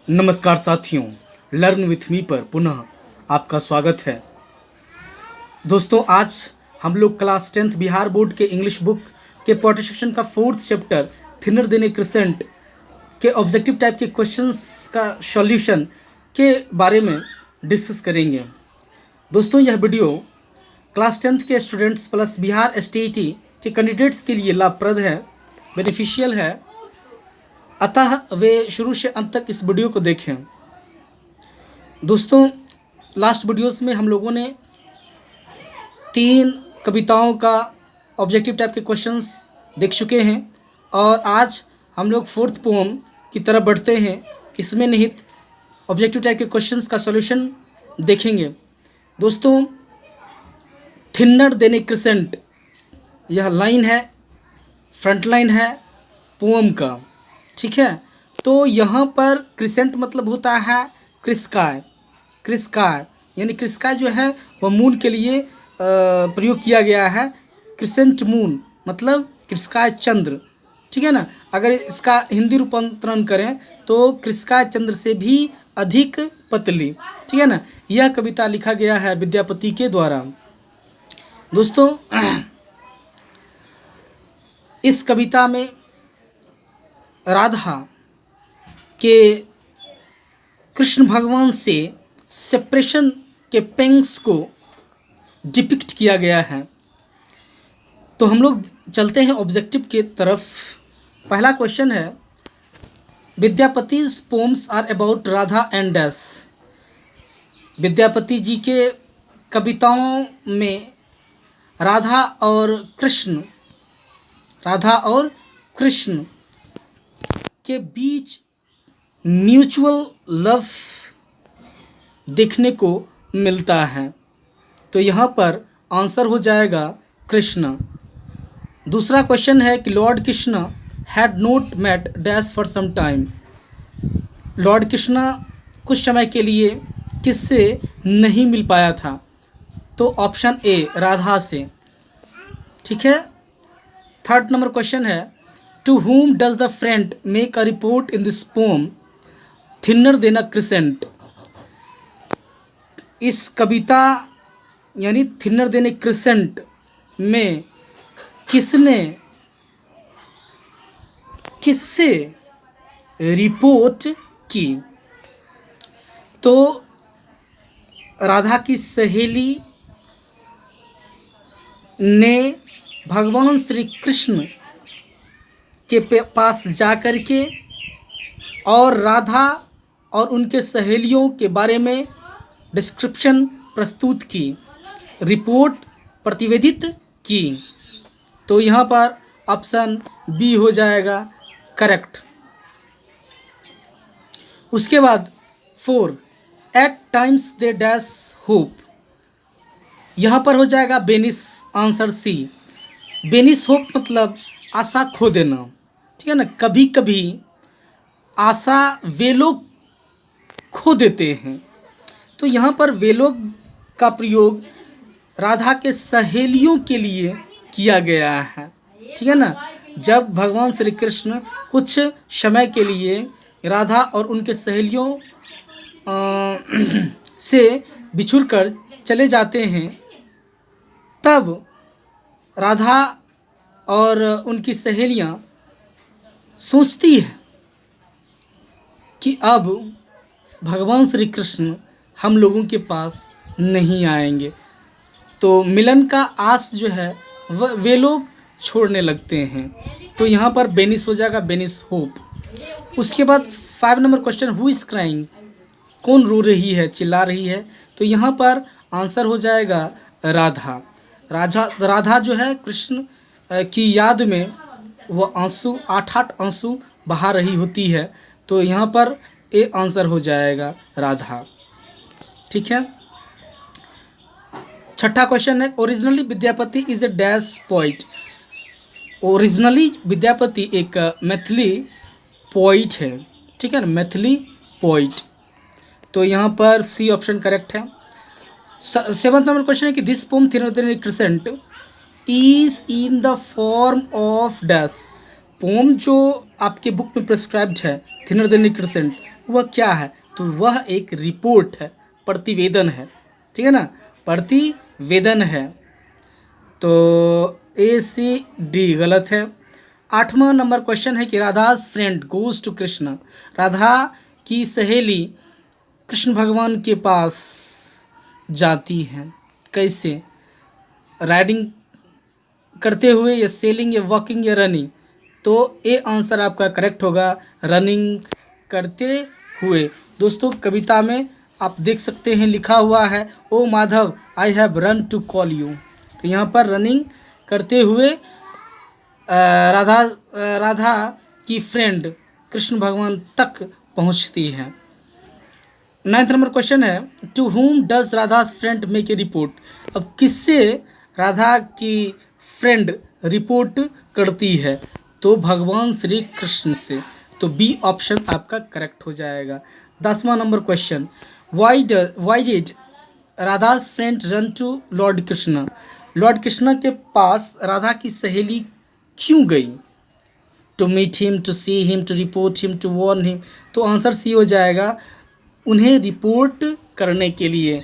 नमस्कार साथियों, learn with me पर पुनः आपका स्वागत है। दोस्तों, आज हम लोग क्लास 10th बिहार बोर्ड के इंग्लिश बुक के पोएट्री सेक्शन का 4th chapter thinner than a crescent के ऑब्जेक्टिव टाइप के क्वेश्चंस का सॉल्यूशन के बारे में डिस्कस करेंगे। दोस्तों, यह वीडियो क्लास 10th के स्टूडेंट्स प्लस बिहार STET के कैंडिडेट्स के लिए लाभप्रद है, बेनिफिशियल है, अतः वे शुरू से अंत तक इस वीडियो को देखें। दोस्तों, लास्ट वीडियोस में हम लोगों ने 3 कविताओं का ऑब्जेक्टिव टाइप के क्वेश्चंस देख चुके हैं और आज हम लोग 4th पोम की तरफ बढ़ते हैं। इसमें निहित ऑब्जेक्टिव टाइप के क्वेश्चंस का सॉल्यूशन देखेंगे। दोस्तों, थिनर देन ए क्रिसेंट, यह लाइन है, फ्रंट लाइन है पोम का, ठीक है। तो यहाँ पर क्रिसेंट मतलब होता है क्रिस्काय। क्रिस्काय यानी क्रिस्काय जो है वह मून के लिए प्रयोग किया गया है। क्रिसेंट मून मतलब क्रिस्काय चंद्र, ठीक है ना। अगर इसका हिंदी रूपांतरण करें तो क्रिस्काय चंद्र से भी अधिक पतली, ठीक है ना। यह कविता लिखा गया है विद्यापति के द्वारा। दोस्तों, इस कविता में राधा के कृष्ण भगवान से सेपरेशन के पेंग्स को डिपिक्ट किया गया है। तो हम लोग चलते हैं ऑब्जेक्टिव के तरफ। पहला क्वेश्चन है, Vidyapati's poems are about Radha and dash. Vidyapati ji के कविताओं में राधा और कृष्ण के बीच म्यूचुअल लव देखने को मिलता है। तो यहाँ पर आंसर हो जाएगा कृष्ण। दूसरा क्वेश्चन है कि lord Krishna had not met dash for some time. Lord Krishna कुछ समय के लिए किससे नहीं मिल पाया था? तो ऑप्शन ए राधा से, ठीक है। थर्ड नंबर क्वेश्चन है, to whom does the friend make a report in this poem thinner than a crescent। इस कविता यानी थिनर देन ए क्रिसेंट में किससे रिपोर्ट की? तो राधा की सहेली ने भगवान श्री कृष्ण के पास जा कर के और राधा और उनके सहेलियों के बारे में डिस्क्रिप्शन प्रस्तुत की, रिपोर्ट प्रतिवेदित की। तो यहाँ पर ऑप्शन बी हो जाएगा करेक्ट। उसके बाद 4, at times they dash hope. यहाँ पर हो जाएगा बेनिस, आंसर सी। बेनिस होप मतलब आशा खो देना, ठीक है ना। कभी कभी आशा वे लोग खो देते हैं। तो यहाँ पर वे लोग का प्रयोग राधा के सहेलियों के लिए किया गया है, ठीक है ना। जब भगवान श्री कृष्ण कुछ समय के लिए राधा और उनके सहेलियों से बिछुड़कर चले जाते हैं, तब राधा और उनकी सहेलियां सोचती है कि अब भगवान श्री कृष्ण हम लोगों के पास नहीं आएंगे। तो मिलन का आस जो है वह वे लोग छोड़ने लगते हैं। तो यहाँ पर बेनिस हो जाएगा, बेनिस होप। उसके बाद 5 number question, who is crying. कौन रो रही है, चिल्ला रही है? तो यहाँ पर आंसर हो जाएगा राधा। राधा जो है कृष्ण की याद में वो आंसू 8 आंसू बहा रही होती है। तो यहाँ पर ए आंसर हो जाएगा राधा, ठीक है। छठा क्वेश्चन है, originally Vidyapati is a dash poet. Originally Vidyapati एक मैथिली पोइट है, ठीक है ना, मैथिली पोइट। तो यहाँ पर सी ऑप्शन करेक्ट है। 7th नंबर क्वेश्चन है कि this poem thinner than a crescent is in the form of dash. Poem जो आपके बुक में प्रिस्क्राइब्ड है थिनर देन ए क्रिसेंट, वह क्या है? तो वह एक रिपोर्ट है, प्रतिवेदन है, ठीक है ना, प्रतिवेदन है। तो ए सी डी गलत है। 8वां नंबर क्वेश्चन है कि Radha's friend goes to Krishna. Radha की सहेली कृष्ण भगवान के पास जाती है, कैसे? राइडिंग करते हुए या सेलिंग या वॉकिंग या रनिंग? तो ए आंसर आपका करेक्ट होगा, रनिंग करते हुए। दोस्तों कविता में आप देख सकते हैं लिखा हुआ है, O Madhav I have run to call you. तो यहाँ पर रनिंग करते हुए राधा की फ्रेंड कृष्ण भगवान तक पहुँचती है। 9th नंबर क्वेश्चन है, to whom does Radha's friend make a report. अब किससे राधा की फ्रेंड रिपोर्ट करती है? तो भगवान श्री कृष्ण से। तो बी ऑप्शन आपका करेक्ट हो जाएगा। 10वां number question, why did Radha's friend run to lord Krishna. Lord Krishna के पास राधा की सहेली क्यों गई? To meet him, to see him, to report him, to warn him. तो आंसर सी हो जाएगा, उन्हें रिपोर्ट करने के लिए,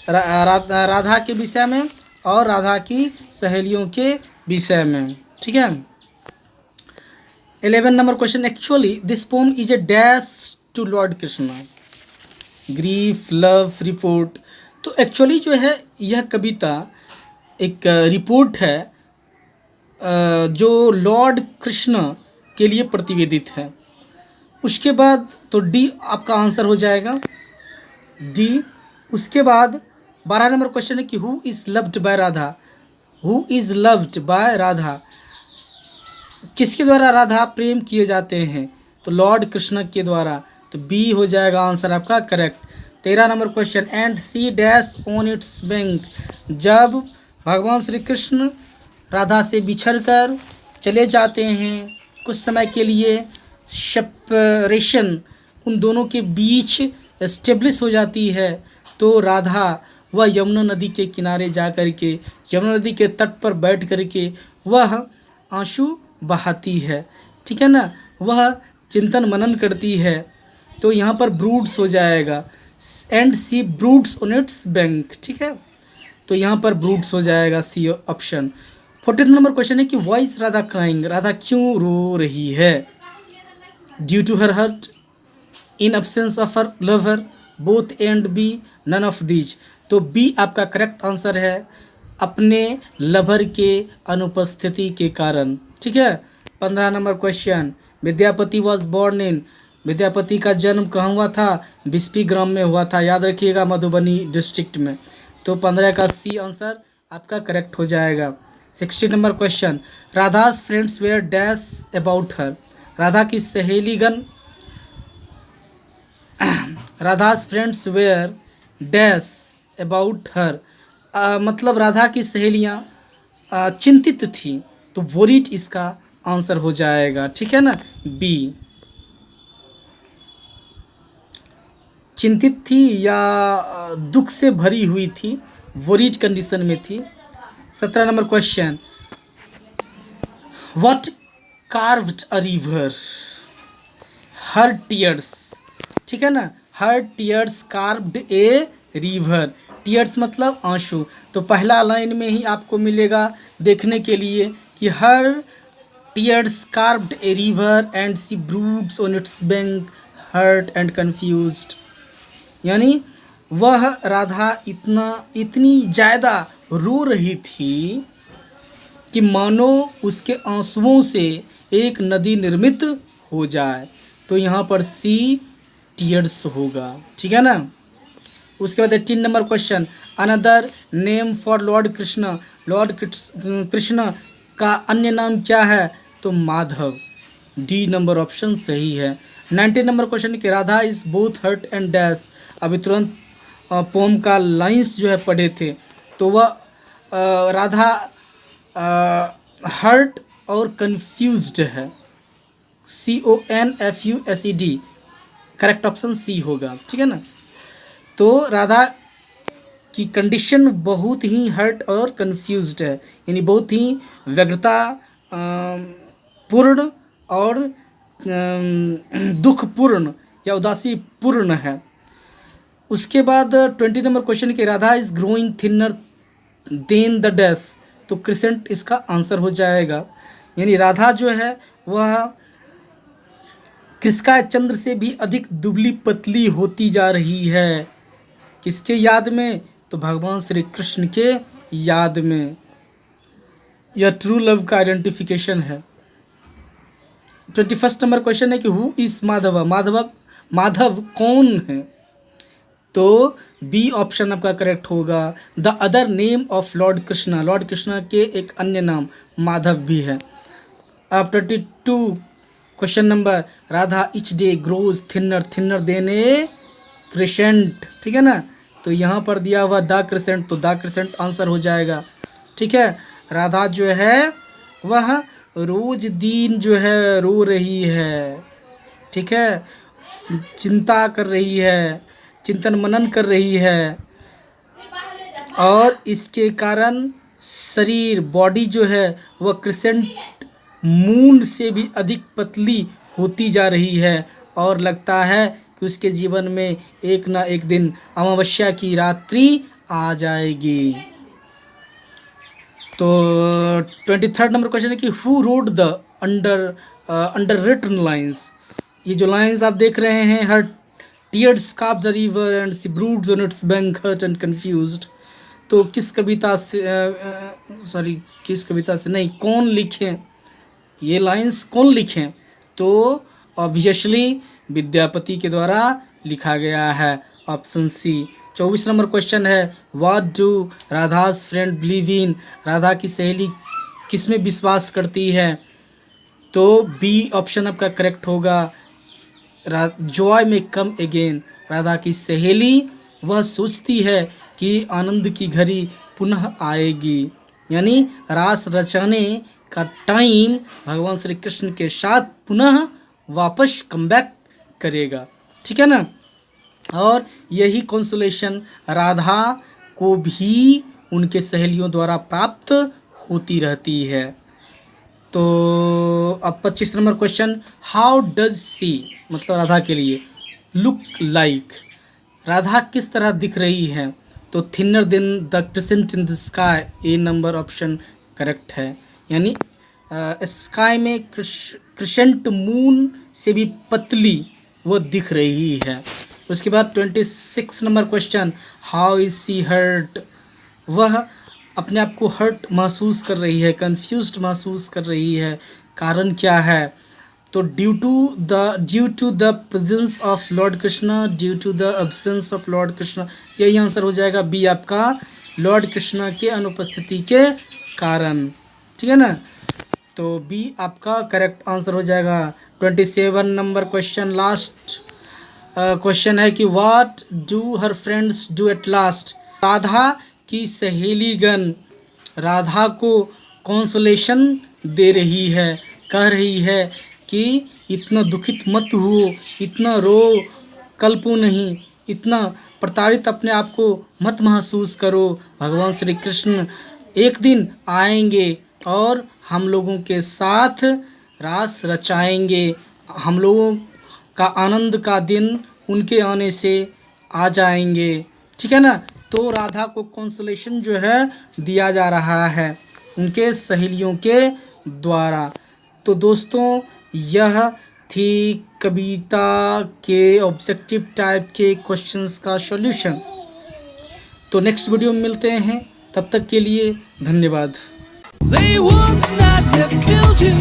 राधा के विषय में और राधा की सहेलियों के विषय में, ठीक है। 11 number question, actually this poem is a dash to lord Krishna. Grief, love, report. तो एक्चुअली जो है यह कविता एक रिपोर्ट है जो लॉर्ड कृष्ण के लिए प्रतिवेदित है। उसके बाद तो डी आपका आंसर हो जाएगा, डी। उसके बाद 12 नंबर क्वेश्चन है कि who is loved by Radha. Who is loved by Radha, किसके द्वारा राधा प्रेम किए जाते हैं? तो लॉर्ड कृष्ण के द्वारा। तो बी हो जाएगा आंसर आपका correct. 13 number question, and sea dash on its bank. जब भगवान श्री कृष्ण राधा से बिछड़कर चले जाते हैं कुछ समय के लिए, सेपरेशन उन दोनों के बीच एस्टेब्लिश हो जाती है, तो राधा वह यमुना नदी के किनारे जा कर के, यमुना नदी के तट पर बैठ कर के वह आंसू बहाती है, ठीक है ना, वह चिंतन मनन करती है। तो यहाँ पर ब्रूड्स हो जाएगा, and sea broods on its bank, ठीक है। तो यहाँ पर ब्रूड्स हो जाएगा सी ऑप्शन। 14 नंबर क्वेश्चन है कि why is Radha crying. Radha क्यों रो रही है? Due to her hurt, in absence of her lover, both and B, none of these. तो बी आपका करेक्ट आंसर है, अपने लवर के अनुपस्थिति के कारण, ठीक है। 15 number question, Vidyapati was born in. Vidyapati का जन्म कहाँ हुआ था? बिस्पी ग्राम में हुआ था, याद रखिएगा, मधुबनी डिस्ट्रिक्ट में। तो 15 का सी आंसर आपका करेक्ट हो जाएगा। 16 number question, Radha's friends were dash about her. Radha की सहेलीगण, Radha's friends were dash about her, मतलब राधा की सहेलियाँ चिंतित थी, तो वोरिड इसका आंसर हो जाएगा, ठीक है ना, बी। चिंतित थी या दुख से भरी हुई थी, वोरिड कंडीशन में थी। 17 number question, what carved a river. Her tears, ठीक है ना, हर tears carved a river. Tears मतलब आंसू। तो पहला लाइन में ही आपको मिलेगा देखने के लिए कि her tears carved a river and sea broods on its bank hurt and confused. यानी वह राधा इतनी ज़्यादा रो रही थी कि मानो उसके आंसुओं से एक नदी निर्मित हो जाए। तो यहाँ पर सी टीयर्स होगा, ठीक है ना। उसके बाद 18 number question, another name for Lord Krishna. Lord Krishna का अन्य नाम क्या है? तो माधव। डी नंबर ऑप्शन सही है। 19 नंबर क्वेश्चन कि Radha is both hurt and dash. अभी तुरंत पोम का लाइंस जो है पढ़े थे, तो वह राधा हर्ट और कंफ्यूज्ड है। CONFUSED, करेक्ट ऑप्शन सी होगा, ठीक है ना। तो राधा की कंडीशन बहुत ही हर्ट और कंफ्यूज्ड है, यानी बहुत ही व्यग्रता पूर्ण और दुखपूर्ण या उदासी पूर्ण है। उसके बाद 20 नंबर क्वेश्चन कि Radha is growing thinner than the dash, तो क्रिसेंट इसका आंसर हो जाएगा। यानी राधा जो है वह कृष्णा चंद्र से भी अधिक दुबली पतली होती जा रही है। किसके याद में? तो भगवान श्री कृष्ण के याद में। यह ट्रू लव का आइडेंटिफिकेशन है। 21 नंबर क्वेश्चन है कि हु इज माधव, माधव कौन है? तो बी ऑप्शन आपका करेक्ट होगा। The other name of lord Krishna, lord Krishna के एक अन्य नाम माधव भी है। अब 22 question number, Radha etch day grows thinner, thinner देने क्रिसेंट, ठीक है ना। तो यहाँ पर दिया हुआ द क्रिसेंट, तो द क्रिसेंट आंसर हो जाएगा। ठीक है, राधा जो है वह रोज दिन जो है रो रही है। ठीक है, चिंता कर रही है, चिंतन मनन कर रही है, और इसके कारण शरीर बॉडी जो है वह क्रिसेंट मून से भी अधिक पतली होती जा रही है, और लगता है कि उसके जीवन में एक ना एक दिन अमावस्या की रात्रि आ जाएगी। तो 23 नंबर क्वेश्चन है कि who wrote the underwritten lines. ये जो लाइन्स आप देख रहे हैं, her tears carve the river and sea broods on its bank hurt and confused, तो किस कविता से किस कविता से नहीं, कौन लिखे ये लाइन्स, कौन लिखें? तो ऑब्वियसली विद्यापति के द्वारा लिखा गया है, ऑप्शन सी। 24 नंबर क्वेश्चन है what do Radha's friend believe in, Radha की सहेली किस में विश्वास करती है? तो बी ऑप्शन आपका करेक्ट होगा, जॉय में कम अगेन, राधा की सहेली वह सोचती है कि आनंद की घड़ी पुनः आएगी, यानी रास रचाने का टाइम भगवान श्री कृष्ण के साथ पुनः वापस कम बैक करेगा। ठीक है ना। और यही कंसोलेशन राधा को भी उनके सहेलियों द्वारा प्राप्त होती रहती है। तो अब 25 number question, how does she, मतलब राधा के लिए, लुक लाइक, राधा किस तरह दिख रही है? तो thinner than the crescent in the sky, A number option correct है, यानी स्काई में क्रिसेंट मून से भी पतली वो दिख रही है। उसके बाद 26 number question, how is she hurt, वह अपने आप को हर्ट महसूस कर रही है, कंफ्यूज्ड महसूस कर रही है, कारण क्या है? तो due to the presence of lord Krishna, due to the absence of lord Krishna, यही आंसर हो जाएगा बी आपका, लॉर्ड कृष्णा के अनुपस्थिति के कारण। ठीक है ना, तो बी आपका करेक्ट आंसर हो जाएगा। 27 नंबर क्वेश्चन, लास्ट क्वेश्चन है कि what do her friends do at last, Radha की सहेलीगण राधा को कॉन्सोलेशन दे रही है, कह रही है कि इतना दुखित मत हो, इतना रो कल्पो नहीं, इतना प्रताड़ित अपने आप को मत महसूस करो, भगवान श्री कृष्ण एक दिन आएंगे और हम लोगों के साथ रास रचाएंगे, हम लोगों का आनंद का दिन उनके आने से आ जाएंगे। ठीक है ना, तो राधा को कंसोलेशन जो है दिया जा रहा है उनके सहेलियों के द्वारा। तो दोस्तों यह थी कविता के ऑब्जेक्टिव टाइप के क्वेश्चंस का सॉल्यूशन। तो नेक्स्ट वीडियो में मिलते हैं, तब तक के लिए धन्यवाद। They would not have killed you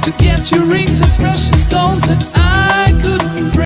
to get your rings of precious